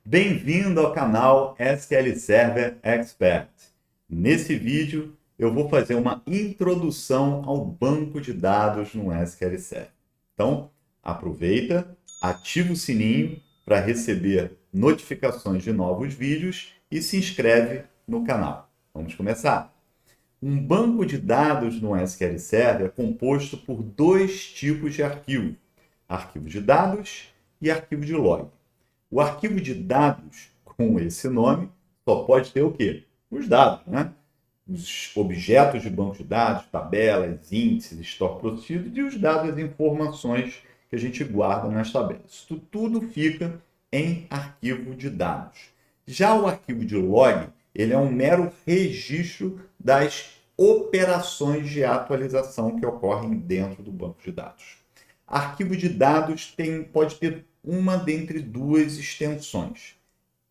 Bem-vindo ao canal SQL Server Expert. Nesse vídeo eu vou fazer uma introdução ao banco de dados no SQL Server. Então, aproveita, ativa o sininho para receber notificações de novos vídeos e se inscreve no canal. Vamos começar? Um banco de dados no SQL Server é composto por dois tipos de arquivo: arquivo de dados e arquivo de log. O arquivo de dados, com esse nome, só pode ter o quê? Os dados, né? Os objetos de banco de dados, tabelas, índices, store procedure e os dados, as informações que a gente guarda nas tabelas. Isso tudo fica em arquivo de dados. Já o arquivo de log, ele é um mero registro das operações de atualização que ocorrem dentro do banco de dados. Arquivo de dados pode ter uma dentre duas extensões.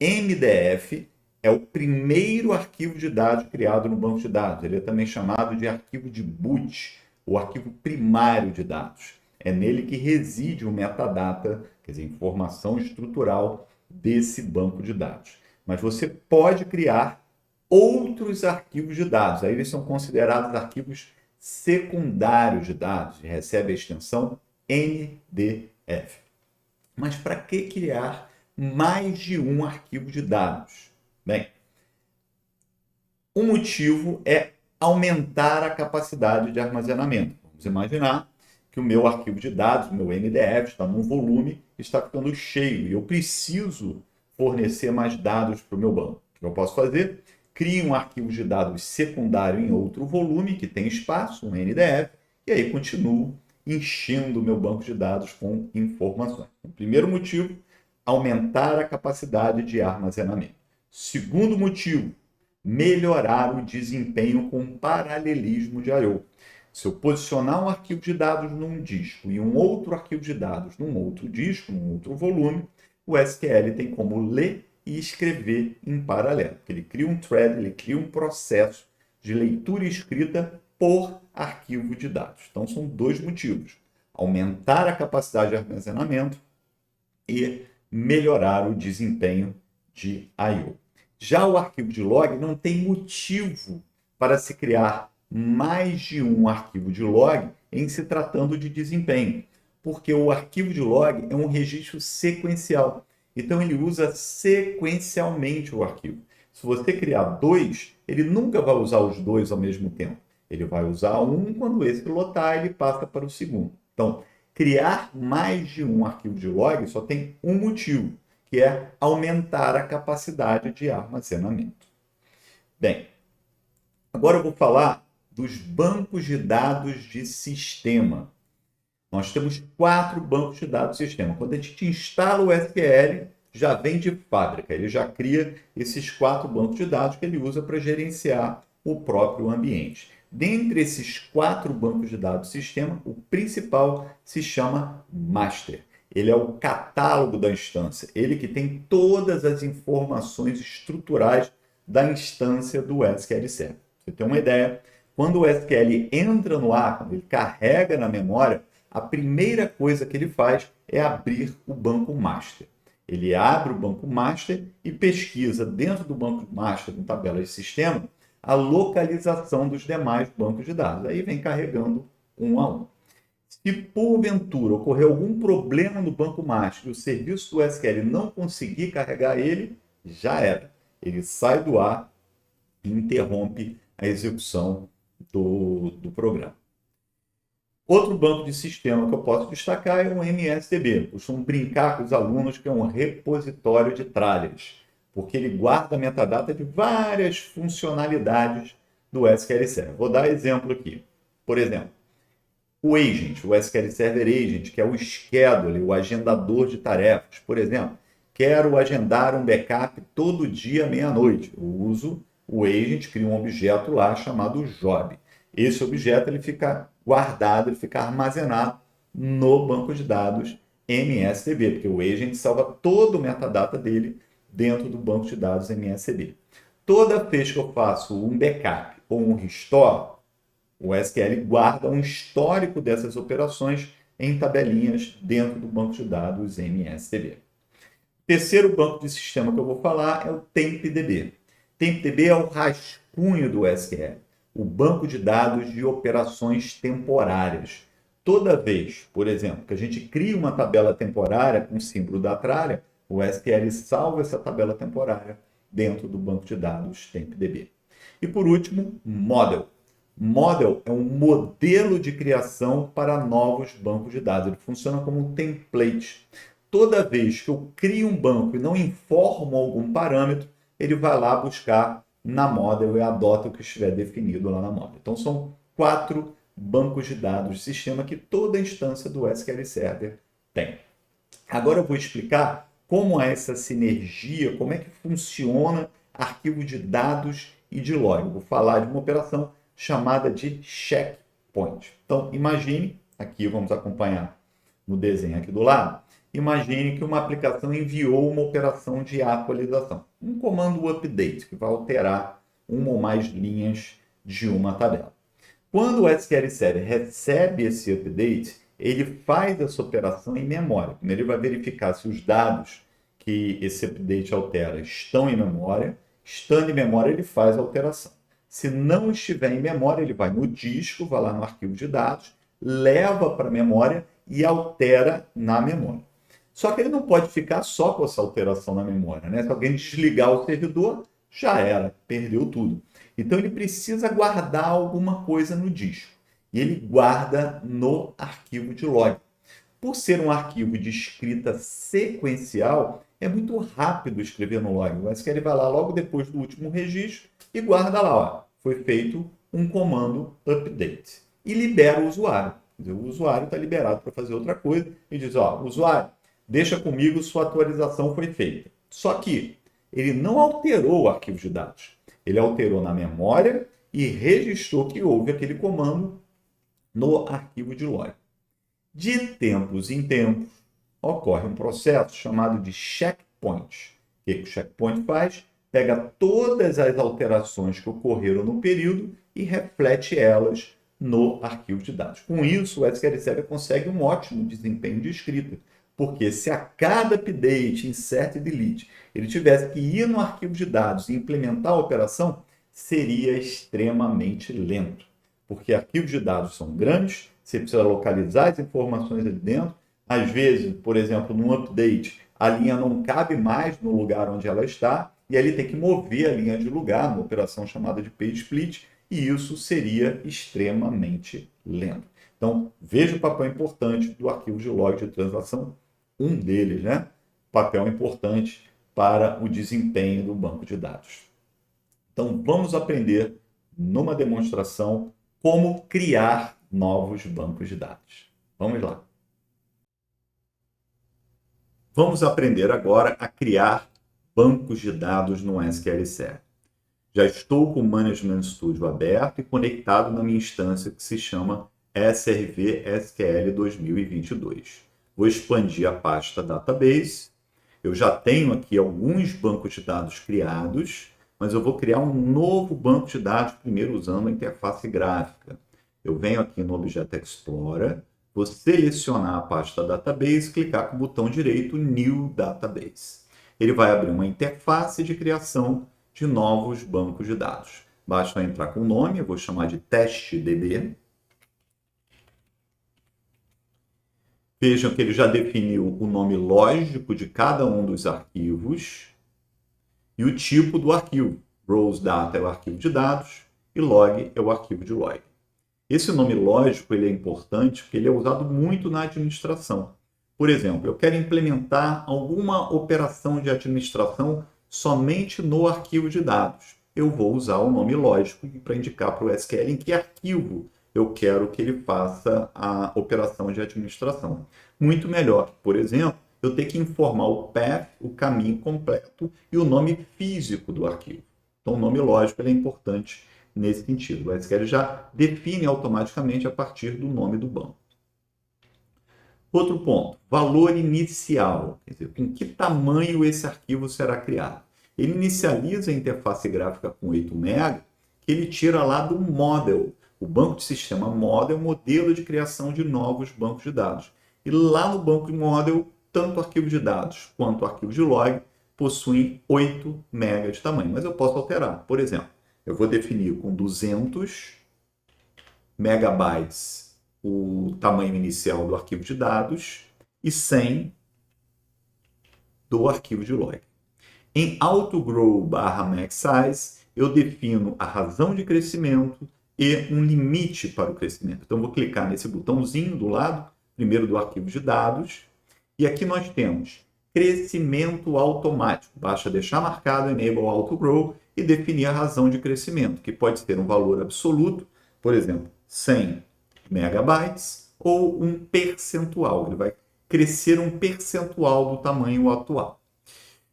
MDF é o primeiro arquivo de dados criado no banco de dados. Ele é também chamado de arquivo de boot, o arquivo primário de dados. É nele que reside o metadata, quer dizer, informação estrutural desse banco de dados. Mas você pode criar outros arquivos de dados. Aí eles são considerados arquivos secundários de dados e recebe a extensão NDF. Mas para que criar mais de um arquivo de dados? Bem, o motivo é aumentar a capacidade de armazenamento. Vamos imaginar que o meu arquivo de dados, o meu MDF, está num volume, está ficando cheio e eu preciso fornecer mais dados para o meu banco. O que eu posso fazer? Crio um arquivo de dados secundário em outro volume que tem espaço, um NDF, e aí continuo enchendo o meu banco de dados com informações. O primeiro motivo, aumentar a capacidade de armazenamento. Segundo motivo, melhorar o desempenho com paralelismo de I/O. Se eu posicionar um arquivo de dados num disco e um outro arquivo de dados num outro disco, num outro volume, o SQL tem como ler e escrever em paralelo. Ele cria um thread, ele cria um processo de leitura e escrita por arquivo de dados. Então, são dois motivos: aumentar a capacidade de armazenamento e melhorar o desempenho de I/O. Já o arquivo de log não tem motivo para se criar mais de um arquivo de log em se tratando de desempenho, porque o arquivo de log é um registro sequencial. Então, ele usa sequencialmente o arquivo. Se você criar dois, ele nunca vai usar os dois ao mesmo tempo. Ele vai usar um, quando esse lotar, ele passa para o segundo. Então, criar mais de um arquivo de log só tem um motivo, que é aumentar a capacidade de armazenamento. Bem, agora eu vou falar dos bancos de dados de sistema. Nós temos 4 bancos de dados de sistema. Quando a gente instala o SQL, já vem de fábrica. Ele já cria esses 4 bancos de dados que ele usa para gerenciar o próprio ambiente. Dentre esses 4 bancos de dados do sistema, o principal se chama Master. Ele é o catálogo da instância, ele que tem todas as informações estruturais da instância do SQL Server. Você tem uma ideia? Quando o SQL entra no ar, quando ele carrega na memória, a primeira coisa que ele faz é abrir o banco master. Ele abre o banco master e pesquisa dentro do banco master, com tabelas de sistema, a localização dos demais bancos de dados. Aí vem carregando um a um. Se porventura ocorrer algum problema no banco master e o serviço do SQL não conseguir carregar ele, já era. Ele sai do ar e interrompe a execução do programa. Outro banco de sistema que eu posso destacar é o MSDB. Eu costumo brincar com os alunos que é um repositório de tralhas, porque ele guarda a metadata de várias funcionalidades do SQL Server. Vou dar exemplo aqui. Por exemplo, o Agent, o SQL Server Agent, que é o schedule, o agendador de tarefas. Por exemplo, quero agendar um backup todo dia meia-noite. Eu uso o Agent, crio um objeto lá chamado Job. Esse objeto ele fica guardado, ele fica armazenado no banco de dados MSDB, porque o Agent salva todo o metadata dele dentro do banco de dados MSDB. Toda vez que eu faço um backup ou um restore, o SQL guarda um histórico dessas operações em tabelinhas dentro do banco de dados MSDB. Terceiro banco de sistema que eu vou falar é o TempDB. TempDB é o rascunho do SQL, o banco de dados de operações temporárias. Toda vez, por exemplo, que a gente cria uma tabela temporária com o símbolo da tralha, o SQL salva essa tabela temporária dentro do banco de dados TempDB. E por último, Model. Model é um modelo de criação para novos bancos de dados. Ele funciona como um template. Toda vez que eu crio um banco e não informo algum parâmetro, ele vai lá buscar na Model e adota o que estiver definido lá na Model. Então, são 4 bancos de dados de sistema que toda instância do SQL Server tem. Agora eu vou explicar como é essa sinergia, como é que funciona arquivo de dados e de log. Eu vou falar de uma operação chamada de checkpoint. Então, imagine, aqui vamos acompanhar no desenho aqui do lado, imagine que uma aplicação enviou uma operação de atualização, um comando update, que vai alterar uma ou mais linhas de uma tabela. Quando o SQL Server recebe esse update, ele faz essa operação em memória. Ele vai verificar se os dados que esse update altera estão em memória. Estando em memória, ele faz a alteração. Se não estiver em memória, ele vai no disco, vai lá no arquivo de dados, leva para a memória e altera na memória. Só que ele não pode ficar só com essa alteração na memória, né? Se alguém desligar o servidor, já era, perdeu tudo. Então ele precisa guardar alguma coisa no disco. E ele guarda no arquivo de log. Por ser um arquivo de escrita sequencial, é muito rápido escrever no log. O SQL vai lá logo depois do último registro e guarda lá, ó, foi feito um comando update. E libera o usuário. O usuário está liberado para fazer outra coisa e diz, ó, usuário, deixa comigo, sua atualização foi feita. Só que ele não alterou o arquivo de dados. Ele alterou na memória e registrou que houve aquele comando no arquivo de log. De tempos em tempos, ocorre um processo chamado de checkpoint. O que o checkpoint faz? Pega todas as alterações que ocorreram no período e reflete elas no arquivo de dados. Com isso, o SQL Server consegue um ótimo desempenho de escrita, porque se a cada update, insert e delete, ele tivesse que ir no arquivo de dados e implementar a operação, seria extremamente lento. Porque arquivos de dados são grandes, você precisa localizar as informações ali dentro. Às vezes, por exemplo, num update, a linha não cabe mais no lugar onde ela está, e ali tem que mover a linha de lugar, numa operação chamada de page split, e isso seria extremamente lento. Então, veja o papel importante do arquivo de log de transação, um deles, né? Papel importante para o desempenho do banco de dados. Então, vamos aprender numa demonstração como criar novos bancos de dados. Vamos lá. Vamos aprender agora a criar bancos de dados no SQL Server. Já estou com o Management Studio aberto e conectado na minha instância que se chama SRV SQL 2022. Vou expandir a pasta Database. Eu já tenho aqui alguns bancos de dados criados, mas eu vou criar um novo banco de dados, primeiro usando a interface gráfica. Eu venho aqui no Object Explorer, vou selecionar a pasta Database, clicar com o botão direito New Database. Ele vai abrir uma interface de criação de novos bancos de dados. Basta entrar com o nome, eu vou chamar de TestDB. Vejam que ele já definiu o nome lógico de cada um dos arquivos e o tipo do arquivo. Rows Data é o arquivo de dados e Log é o arquivo de log. Esse nome lógico ele é importante porque ele é usado muito na administração. Por exemplo, eu quero implementar alguma operação de administração somente no arquivo de dados. Eu vou usar o nome lógico para indicar para o SQL em que arquivo eu quero que ele faça a operação de administração. Muito melhor, por exemplo, eu ter que informar o path, o caminho completo e o nome físico do arquivo. Então, o nome lógico ele é importante nesse sentido. O SQL já define automaticamente a partir do nome do banco. Outro ponto, valor inicial. Quer dizer, com que tamanho esse arquivo será criado? Ele inicializa a interface gráfica com 8 MB, que ele tira lá do model. O banco de sistema model é o modelo de criação de novos bancos de dados. E lá no banco de model, tanto o arquivo de dados quanto o arquivo de log possuem 8 MB de tamanho, mas eu posso alterar. Por exemplo, eu vou definir com 200 megabytes o tamanho inicial do arquivo de dados e 100 do arquivo de log. Em AutoGrow/MaxSize, eu defino a razão de crescimento e um limite para o crescimento. Então, vou clicar nesse botãozinho do lado, primeiro do arquivo de dados, e aqui nós temos crescimento automático. Basta deixar marcado Enable AutoGrow e definir a razão de crescimento, que pode ser um valor absoluto, por exemplo, 100 megabytes, ou um percentual. Ele vai crescer um percentual do tamanho atual.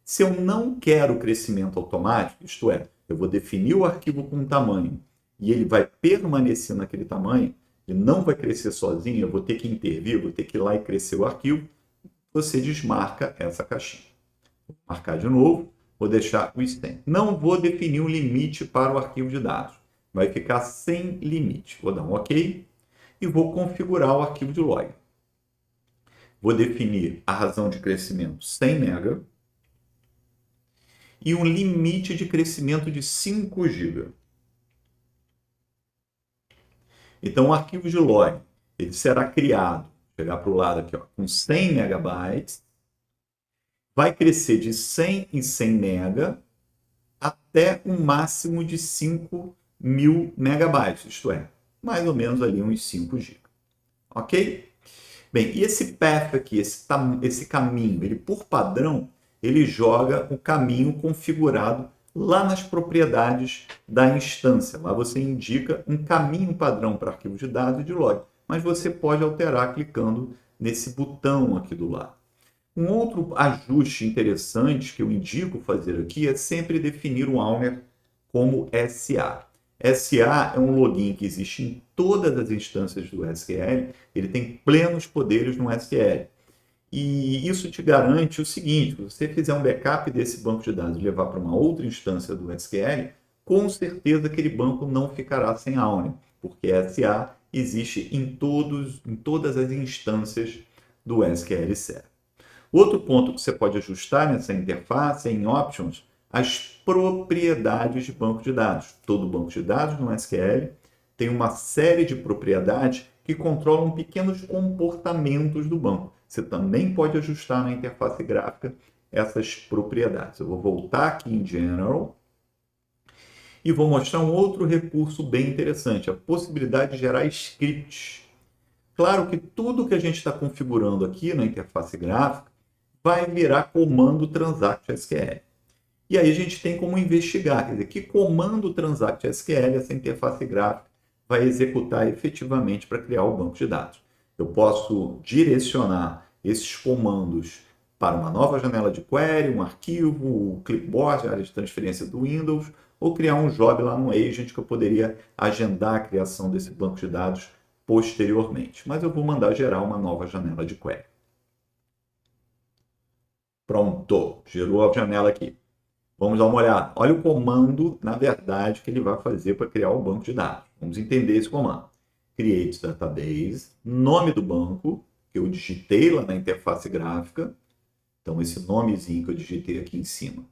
Se eu não quero crescimento automático, isto é, eu vou definir o arquivo com um tamanho e ele vai permanecer naquele tamanho, ele não vai crescer sozinho, eu vou ter que intervir, vou ter que ir lá e crescer o arquivo, você desmarca essa caixinha. Vou marcar de novo, vou deixar o stem. Não vou definir um limite para o arquivo de dados, vai ficar sem limite. Vou dar um OK e vou configurar o arquivo de log. Vou definir a razão de crescimento 100 MB e um limite de crescimento de 5 GB. Então, o arquivo de log ele será criado, vou pegar para o lado aqui, ó, com 100 megabytes, vai crescer de 100 em 100 MB até um máximo de 5.000 megabytes, isto é, mais ou menos ali uns 5 GB. Ok? Bem, e esse path aqui, esse caminho, ele por padrão, ele joga o caminho configurado lá nas propriedades da instância. Lá você indica um caminho padrão para arquivo de dados e de log, mas você pode alterar clicando nesse botão aqui do lado. Um outro ajuste interessante que eu indico fazer aqui é sempre definir o owner como SA. SA é um login que existe em todas as instâncias do SQL, ele tem plenos poderes no SQL. E isso te garante o seguinte: se você fizer um backup desse banco de dados e levar para uma outra instância do SQL, com certeza aquele banco não ficará sem owner, porque SA existe em todas as instâncias do SQL Server. Outro ponto que você pode ajustar nessa interface é em Options, as propriedades de banco de dados. Todo banco de dados no SQL tem uma série de propriedades que controlam pequenos comportamentos do banco. Você também pode ajustar na interface gráfica essas propriedades. Eu vou voltar aqui em General e vou mostrar um outro recurso bem interessante, a possibilidade de gerar scripts. Claro que tudo que a gente está configurando aqui na interface gráfica vai virar comando transact SQL. E aí a gente tem como investigar, quer dizer, que comando transact SQL essa interface gráfica vai executar efetivamente para criar o banco de dados. Eu posso direcionar esses comandos para uma nova janela de query, um arquivo, o clipboard, a área de transferência do Windows, ou criar um job lá no agent que eu poderia agendar a criação desse banco de dados posteriormente. Mas eu vou mandar gerar uma nova janela de query. Pronto, gerou a janela aqui. Vamos dar uma olhada. Olha o comando, na verdade, que ele vai fazer para criar o banco de dados. Vamos entender esse comando. Create database, nome do banco, que eu digitei lá na interface gráfica. Então, esse nomezinho que eu digitei aqui em cima,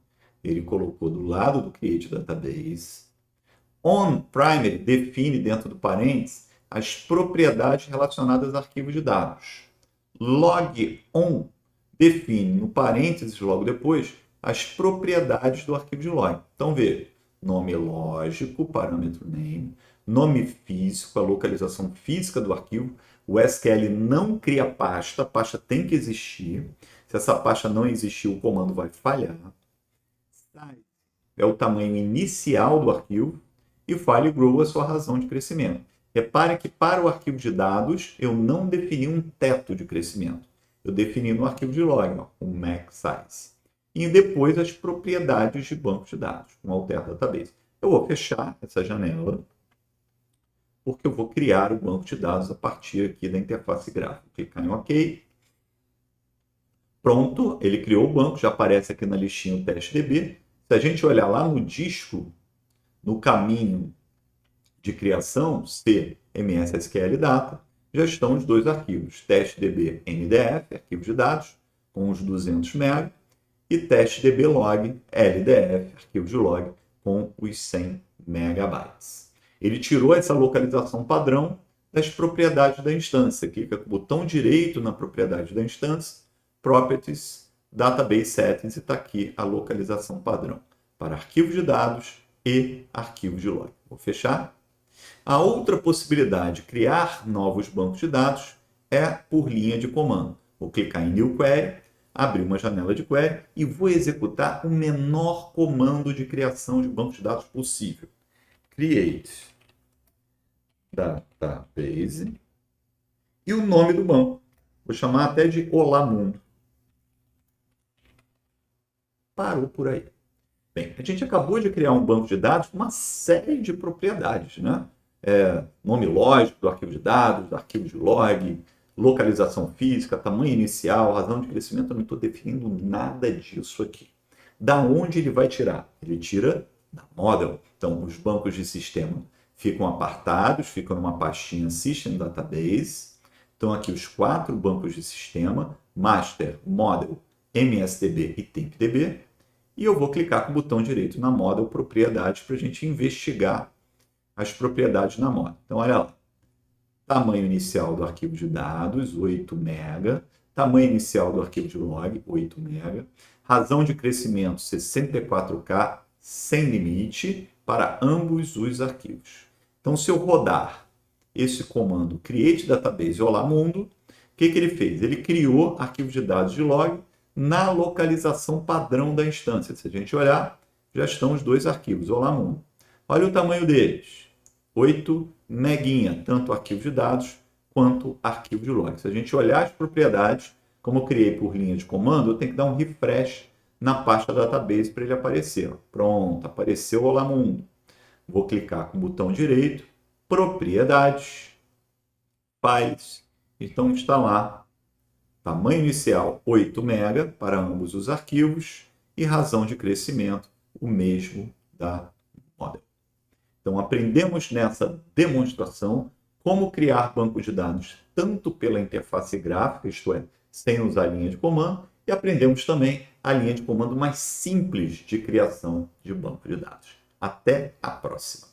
ele colocou do lado do Create Database. On Primary define dentro do parênteses as propriedades relacionadas a arquivos de dados. Log On define no parênteses logo depois as propriedades do arquivo de log. Então, veja, nome lógico, parâmetro name, nome físico, a localização física do arquivo. O SQL não cria pasta, a pasta tem que existir. Se essa pasta não existir, o comando vai falhar. Size é o tamanho inicial do arquivo e file grow a sua razão de crescimento. Repare que para o arquivo de dados, eu não defini um teto de crescimento. Eu defini no arquivo de log, ó, um max size. E depois as propriedades de banco de dados, um alter database. Eu vou fechar essa janela, porque eu vou criar o banco de dados a partir aqui da interface gráfica. Clicar em OK. Pronto, ele criou o banco, já aparece aqui na listinha o testDB. Se a gente olhar lá no disco, no caminho de criação, C, MS SQL Data, já estão os dois arquivos, testDB NDF, arquivo de dados, com os 200 MB e testdblog LDF, arquivo de log, com os 100 MB. Ele tirou essa localização padrão das propriedades da instância. Clica com o botão direito na propriedade da instância, Properties, Database Settings, e está aqui a localização padrão para arquivo de dados e arquivo de log. Vou fechar. A outra possibilidade de criar novos bancos de dados é por linha de comando. Vou clicar em New Query, abrir uma janela de query e vou executar o menor comando de criação de banco de dados possível. Create database e o nome do banco. Vou chamar até de Olá Mundo. Parou por aí. Bem, a gente acabou de criar um banco de dados com uma série de propriedades, né? Nome lógico do arquivo de dados, do arquivo de log, localização física, tamanho inicial, razão de crescimento. Eu não estou definindo nada disso aqui. Da onde ele vai tirar? Ele tira da model. Então, os bancos de sistema ficam apartados, ficam numa pastinha System Database. Então, aqui os 4 bancos de sistema, Master, Model, MSDB e TempDB. E eu vou clicar com o botão direito na Model Propriedades para a gente investigar as propriedades na model. Então, olha lá. Tamanho inicial do arquivo de dados, 8 MB. Tamanho inicial do arquivo de log, 8 MB. Razão de crescimento, 64K, sem limite, para ambos os arquivos. Então, se eu rodar esse comando create database Olá Mundo, o que ele fez? Ele criou arquivo de dados de log na localização padrão da instância. Se a gente olhar, já estão os 2 arquivos, Olá Mundo. Olha o tamanho deles, 8 meguinha, tanto arquivo de dados quanto arquivo de log. Se a gente olhar as propriedades, como eu criei por linha de comando, eu tenho que dar um refresh na pasta database para ele aparecer. Pronto, apareceu o Olá Mundo. Vou clicar com o botão direito, propriedades, files. Então está lá, tamanho inicial 8 MB para ambos os arquivos e razão de crescimento o mesmo da model. Então, aprendemos nessa demonstração como criar banco de dados tanto pela interface gráfica, isto é, sem usar linha de comando, e aprendemos também a linha de comando mais simples de criação de banco de dados. Até a próxima!